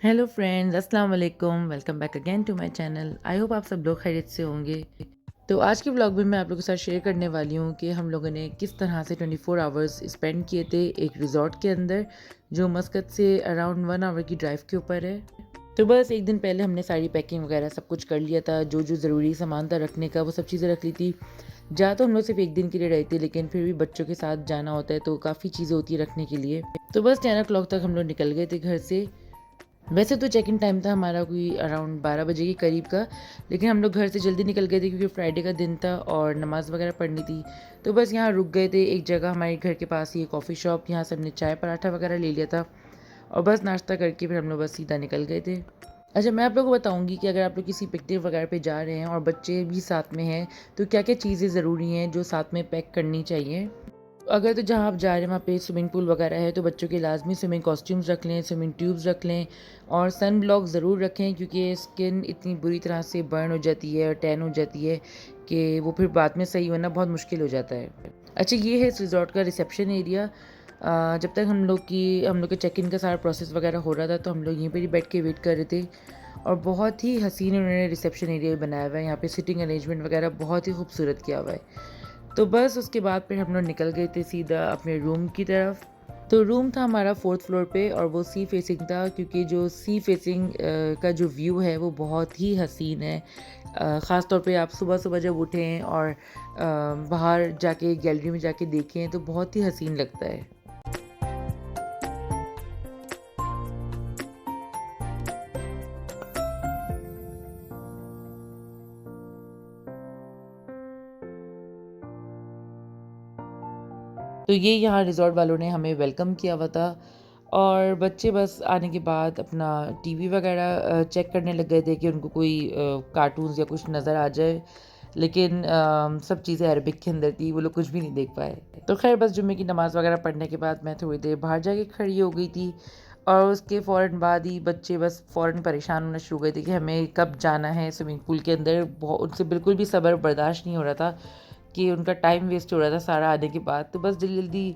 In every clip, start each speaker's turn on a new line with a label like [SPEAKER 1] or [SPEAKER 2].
[SPEAKER 1] Hello friends, अस्सलाम वालेकुम। Welcome back again to my channel. I hope आप सब लोग खैरियत से होंगे। तो आज के ब्लॉग में मैं आप लोगों के साथ शेयर करने वाली हूँ कि हम लोगों ने किस तरह से 24 आवर्स स्पेंड किए थे एक रिजॉर्ट के अंदर, जो मस्कत से अराउंड 1 आवर की ड्राइव के ऊपर है। तो बस एक दिन पहले हमने सारी पैकिंग वगैरह सब कुछ कर लिया था, जो जो ज़रूरी सामान था रखने का वो सब चीज़ें रख ली थी। जा तो हम लोग सिर्फ एक दिन के लिए रहे थे, लेकिन फिर भी बच्चों के साथ जाना होता है तो काफ़ी चीज़ें होती है रखने के लिए। तो बस 10 o'clock तक हम लोग निकल गए थे घर से। वैसे तो चेक इन टाइम था हमारा कोई अराउंड 12 बजे के करीब का, लेकिन हम लोग घर से जल्दी निकल गए थे क्योंकि फ्राइडे का दिन था और नमाज़ वगैरह पढ़नी थी। तो बस यहाँ रुक गए थे एक जगह, हमारे घर के पास ही एक कॉफ़ी शॉप, यहाँ से हमने चाय पराठा वगैरह ले लिया था और बस नाश्ता करके फिर हम लोग बस सीधा निकल गए थे। अच्छा, मैं आप लोगों को बताऊंगी कि अगर आप लोग किसी पिकनिक वगैरह पे जा रहे हैं और बच्चे भी साथ में हैं, तो क्या क्या चीज़ें ज़रूरी हैं जो साथ में पैक करनी चाहिए। अगर तो जहाँ आप जा रहे हैं वहाँ पे स्विमिंग पूल वगैरह है, तो बच्चों के लाजमी स्विमिंग कॉस्ट्यूम्स रख लें, स्विमिंग ट्यूब्स रख लें और सन ब्लॉक ज़रूर रखें, क्योंकि स्किन इतनी बुरी तरह से बर्न हो जाती है और टैन हो जाती है कि वो फिर बाद में सही होना बहुत मुश्किल हो जाता है। अच्छा, ये है इस रिज़ॉर्ट का रिसेप्शन एरिया। जब तक हम लोग के चेक इन का सारा प्रोसेस वगैरह हो रहा था, तो हम लोग यहीं पर ही बैठ के वेट कर रहे थे और बहुत ही हसीन उन्होंने रिसेप्शन एरिया बनाया हुआ है। यहाँ पे सिटिंग अरेंजमेंट वगैरह बहुत ही खूबसूरत किया हुआ है। तो बस उसके बाद फिर हम लोग निकल गए थे सीधा अपने रूम की तरफ। तो रूम था हमारा 4th फ्लोर पे और वो सी फेसिंग था, क्योंकि जो सी फेसिंग का जो व्यू है वो बहुत ही हसीन है। ख़ास तौर पे आप सुबह सुबह जब उठें और बाहर जाके गैलरी में जाके देखें तो बहुत ही हसीन लगता है। तो ये यहाँ रिज़ॉर्ट वालों ने हमें वेलकम किया हुआ था और बच्चे बस आने के बाद अपना टीवी वगैरह चेक करने लग गए थे कि उनको कोई कार्टून्स या कुछ नज़र आ जाए, लेकिन सब चीज़ें अरबिक के अंदर थी, वो लोग कुछ भी नहीं देख पाए। तो खैर बस जुम्मे की नमाज़ वगैरह पढ़ने के बाद मैं थोड़ी देर बाहर जाके खड़ी हो गई थी और उसके फ़ौरन बाद ही बच्चे बस फ़ौरन परेशान होना शुरू हो गए थे कि हमें कब जाना है स्विमिंग पूल के अंदर। बहुत उनसे बिल्कुल भी सब्र बर्दाश्त नहीं हो रहा था कि उनका टाइम वेस्ट हो रहा था सारा आने के बाद। तो बस जल्दी जल्दी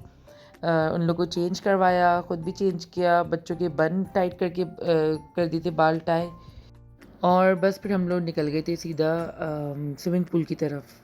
[SPEAKER 1] उन लोग को चेंज करवाया, ख़ुद भी चेंज किया, बच्चों के बन टाइट करके कर दिए थे बाल टाई और बस फिर हम लोग निकल गए थे सीधा स्विमिंग पूल की तरफ।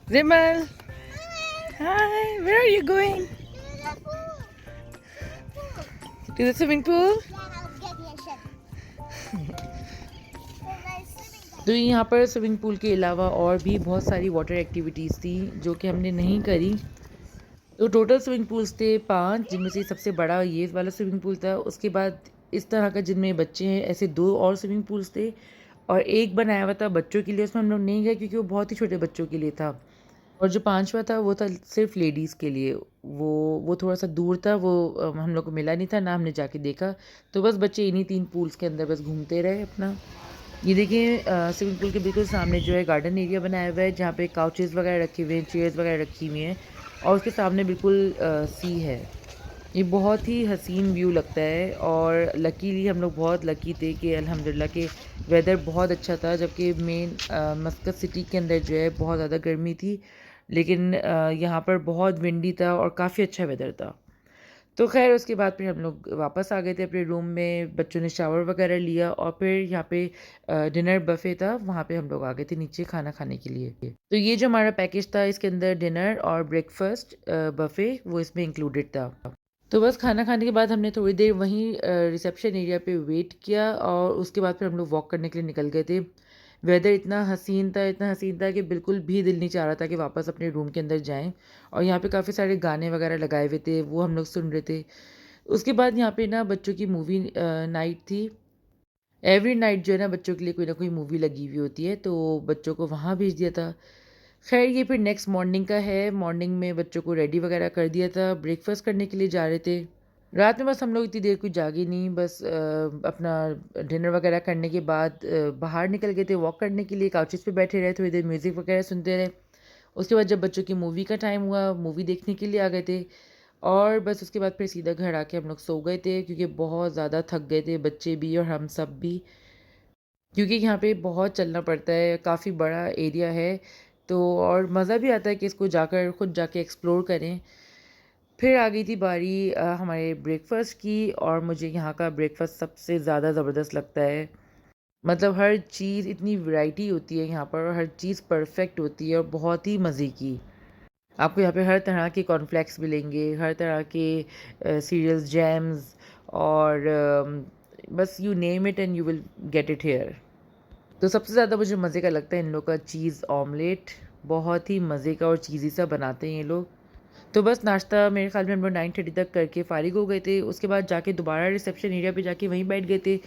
[SPEAKER 1] Rimal, hi, where are you going? To the swimming pool? तो यहाँ पर स्विमिंग पूल के अलावा और भी बहुत सारी वाटर एक्टिविटीज़ थी जो कि हमने नहीं करी। तो टोटल स्विमिंग पूल्स थे 5, जिनमें से सबसे बड़ा ये वाला स्विमिंग पूल था। उसके बाद इस तरह का जिनमें बच्चे हैं ऐसे 2 और स्विमिंग पूल्स थे और एक बनाया हुआ था बच्चों के लिए, उसमें हम लोग नहीं गए क्योंकि वो बहुत ही छोटे बच्चों के लिए था। और जो 5वां था वो था सिर्फ लेडीज़ के लिए। वो थोड़ा-सा दूर था, वो हम लोग को मिला नहीं था, ना हमने जाके देखा। तो बस बच्चे इन्हीं 3 पूल्स के अंदर बस घूमते रहे अपना। ये देखिए स्विमिंग पूल के बिल्कुल सामने जो है गार्डन एरिया बनाया हुआ है, जहाँ पे काउचेज़ वगैरह रखे हुए हैं, चेयर्स वगैरह रखी हुई हैं और उसके सामने बिल्कुल सी है। ये बहुत ही हसीन व्यू लगता है और लकीली हम लोग बहुत लकी थे कि अल्हम्दुलिल्लाह के वेदर बहुत अच्छा था, जबकि मेन मस्कत सिटी के अंदर जो है बहुत ज़्यादा गर्मी थी, लेकिन यहाँ पर बहुत विंडी था और काफ़ी अच्छा वेदर था। तो ख़ैर उसके बाद फिर हम लोग वापस आ गए थे अपने रूम में, बच्चों ने शावर वगैरह लिया और फिर यहाँ पे डिनर बफ़े था, वहाँ पे हम लोग आ गए थे नीचे खाना खाने के लिए। तो ये जो हमारा पैकेज था इसके अंदर डिनर और ब्रेकफ़ास्ट बफ़े वो इसमें इंक्लूडेड था। तो बस खाना खाने के बाद हमने थोड़ी देर वहीं रिसेप्शन एरिया पे वेट किया और उसके बाद फिर हम लोग वॉक करने के लिए निकल गए थे। वेदर इतना हसीन था कि बिल्कुल भी दिल नहीं चाह रहा था कि वापस अपने रूम के अंदर जाएँ और यहाँ पे काफ़ी सारे गाने वगैरह लगाए हुए थे, वो हम लोग सुन रहे थे। उसके बाद यहाँ पे ना बच्चों की मूवी नाइट थी। एवरी नाइट जो है ना बच्चों के लिए कोई ना कोई मूवी लगी हुई होती है, तो बच्चों को वहाँ भेज दिया था। ख़ैर ये फिर नेक्स्ट मॉर्निंग का है। मॉर्निंग में बच्चों को रेडी वग़ैरह कर दिया था, ब्रेकफ़ास्ट करने के लिए जा रहे थे। रात में बस हम लोग इतनी देर कोई जागे नहीं, बस अपना डिनर वग़ैरह करने के बाद बाहर निकल गए थे वॉक करने के लिए, काउचेज़ पे बैठे रहे, थोड़ी देर म्यूज़िक वग़ैरह सुनते रहे। उसके बाद जब बच्चों की मूवी का टाइम हुआ, मूवी देखने के लिए आ गए थे और बस उसके बाद फिर सीधा घर आके हम लोग सो गए थे क्योंकि बहुत ज़्यादा थक गए थे, बच्चे भी और हम सब भी। क्योंकि यहाँ पे बहुत चलना पड़ता है, काफ़ी बड़ा एरिया है, तो और मज़ा भी आता है कि इसको जाकर खुद जाके एक्सप्लोर करें। फिर आ गई थी बारी हमारे ब्रेकफ़ास्ट की और मुझे यहाँ का ब्रेकफ़ास्ट सबसे ज़्यादा ज़बरदस्त लगता है। मतलब हर चीज़ इतनी वैराइटी होती है यहाँ पर और हर चीज़ परफ़ेक्ट होती है और बहुत ही मज़े की। आपको यहाँ पे हर तरह के कॉर्नफ्लेक्स मिलेंगे, हर तरह के सीरियल्स, जैम्स और बस you name it and you will get it here. तो सबसे ज़्यादा मुझे मज़े का लगता है इन लोग का चीज़ ऑमलेट, बहुत ही मज़े का और चीज़ी सा बनाते हैं ये लोग। तो बस नाश्ता मेरे ख़्याल में हम लोग 9:30 तक करके फ़ारिग हो गए थे। उसके बाद जाके दोबारा रिसेप्शन एरिया पे जाके वहीं बैठ गए थे।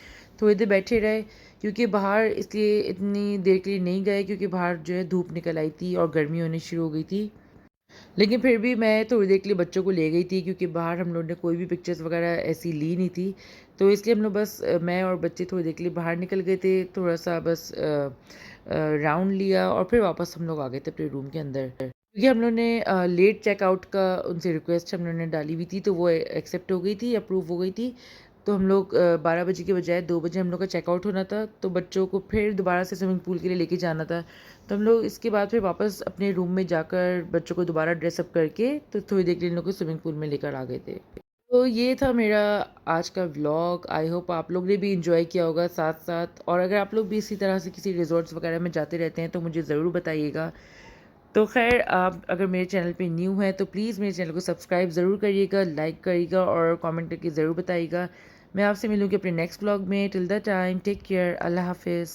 [SPEAKER 1] थोड़ी देर बैठे रहे क्योंकि बाहर इसलिए इतनी देर के लिए नहीं गए क्योंकि बाहर जो है धूप निकल आई थी और गर्मी होनी शुरू हो गई थी। लेकिन फिर भी मैं थोड़ी देर के लिए बच्चों को ले गई थी क्योंकि बाहर हम लोगों ने कोई भी पिक्चर्स वगैरह ऐसी ली नहीं थी। तो इसलिए हम लोग बस मैं और बच्चे थोड़ी देर के लिए बाहर निकल गए थे, थोड़ा-सा बस राउंड लिया और फिर वापस हम लोग आ गए थे अपने रूम के अंदर। क्योंकि हम लोग ने लेट चेकआउट का उनसे रिक्वेस्ट हम लोगों ने डाली हुई थी, तो वो एक्सेप्ट हो गई थी, अप्रूव हो गई थी। तो हम लोग 12 बजे के बजाय 2 बजे हम लोग का चेकआउट होना था, तो बच्चों को फिर दोबारा से स्विमिंग पूल के लिए लेके जाना था। तो हम लोग इसके बाद फिर वापस अपने रूम में जाकर बच्चों को दोबारा ड्रेसअप करके तो थोड़ी देर के लिए इन लोग को स्विमिंग पूल में लेकर आ गए थे। तो ये था मेरा आज का व्लॉग। आई होप आप लोग ने भी एंजॉय किया होगा साथ-साथ, और अगर आप लोग भी इसी तरह से किसी रिज़ॉर्ट्स वगैरह में जाते रहते हैं तो मुझे ज़रूर बताइएगा। तो ख़ैर आप अगर मेरे चैनल पे न्यू हैं तो प्लीज़ मेरे चैनल को सब्सक्राइब ज़रूर करिएगा, लाइक करिएगा और कमेंट करके ज़रूर बताइएगा। मैं आपसे मिलूँगी अपने नेक्स्ट व्लॉग में। Till the time take care, Allah हाफ़िज़।